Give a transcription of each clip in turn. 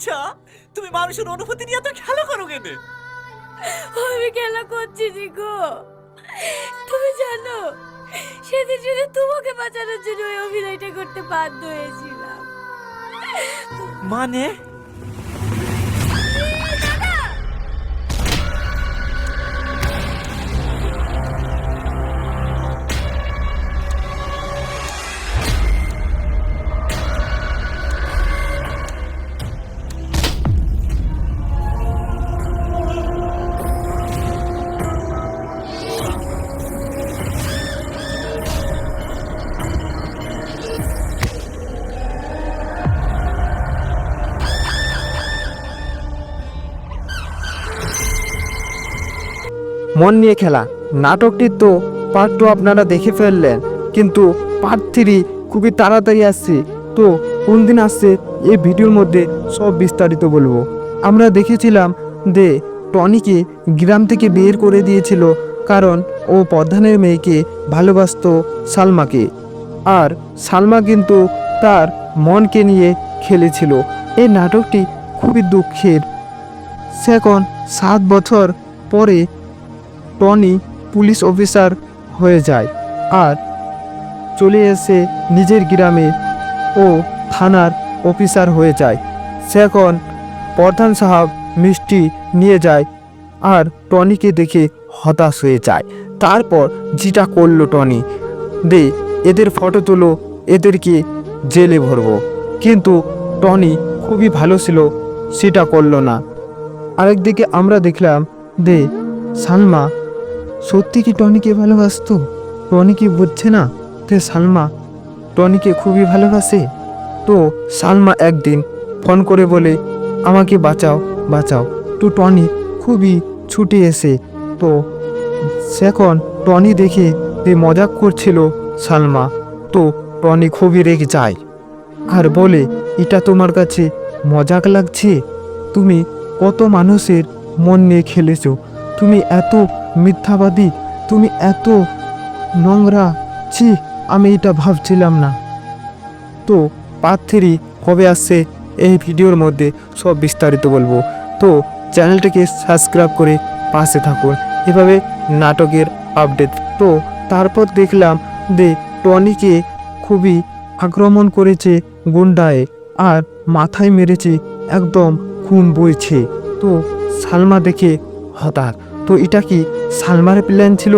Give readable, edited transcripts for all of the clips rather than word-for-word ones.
আচ্ছা, তুমি মানুষের অনুভূতি নিয়ে তো খেলা করো কেন? আমি খেলা করছি নি গো। তুমি জানো, সেদিন শুধু তোমাকে বাঁচানোর জন্য ওই অভিনয়টা করতে বাধ্য হয়েছিলাম। মানে মন নিয়ে খেলা নাটকটির তো পার্ট 2 আপনারা দেখে ফেললেন, কিন্তু পার্ট 3 খুবই তাড়াতাড়ি আসছে। তো কোন দিন আসছে এই ভিডিওর মধ্যে সব বিস্তারিত বলবো। আমরা দেখেছিলাম যে টনিকে গ্রাম থেকে বের করে দিয়েছিল, কারণ ও প্রধানের মেয়েকে ভালোবাসতো সালমাকে, আর সালমা কিন্তু তার মনকে নিয়ে খেলেছিল। এই নাটকটি খুবই দুঃখের। সে এখন 7 বছর পরে টনি পুলিশ অফিসার হয়ে যায় আর চলে এসে নিজের গ্রামে ও থানার অফিসার হয়ে যায়। সে এখন প্রধান সাহেব মিষ্টি নিয়ে যায় আর টনিকে দেখে হতাশ হয়ে যায়। তারপর যেটা করলো টনি, দে এদের ফটো তুলো, এদেরকে জেলে ভরবো। কিন্তু টনি খুবই ভালো ছিল, সেটা করলো না। আরেকদিকে আমরা দেখলাম দে সালমা সত্যি কি টনিকে ভালোবাসতো? টনি কি বুঝছে না যে সালমা টনিকে খুবই ভালোবাসে? তো সালমা একদিন ফোন করে বলে, আমাকে বাঁচাও বাঁচাও। তো টনি খুবই ছুটে এসে, তো সেখন টনি দেখে যে মজাক করছিল সালমা, তো টনি খুবই রেগে যায় আর বলে, এটা তোমার কাছে মজাক লাগছে? তুমি কত মানুষের মন নিয়ে খেলেছো, তুমি এত মিথ্যাবাদী, তুমি এত নোংরা, ছি, আমি এটা ভাবছিলাম না। তো পার্ট 3 কবে আসছে এই ভিডিওর মধ্যে সব বিস্তারিত বলবো। তো চ্যানেলটিকে সাবস্ক্রাইব করে পাশে থাকুন এভাবে নাটকের আপডেট। তো তারপর দেখলাম যে টনিকে খুবই আক্রমণ করেছে গুন্ডায় আর মাথায় মেরেছে, একদম খুন বইছে। তো সালমা দেখে হতাশ। তো এটা কি সালমার প্ল্যান ছিল?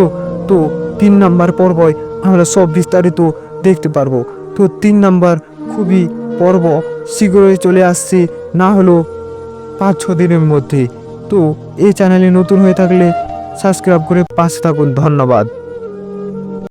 তো 3 নাম্বার পর্বয় আমরা সব বিস্তারিত দেখতে পারবো। তো 3 নাম্বার খুবই পর্ব শীঘ্রই চলে আসছে, না হলো 5-6 দিনের মধ্যে। তো এই চ্যানেলে নতুন হয়ে থাকলে সাবস্ক্রাইব করে পাশে থাকুন। ধন্যবাদ।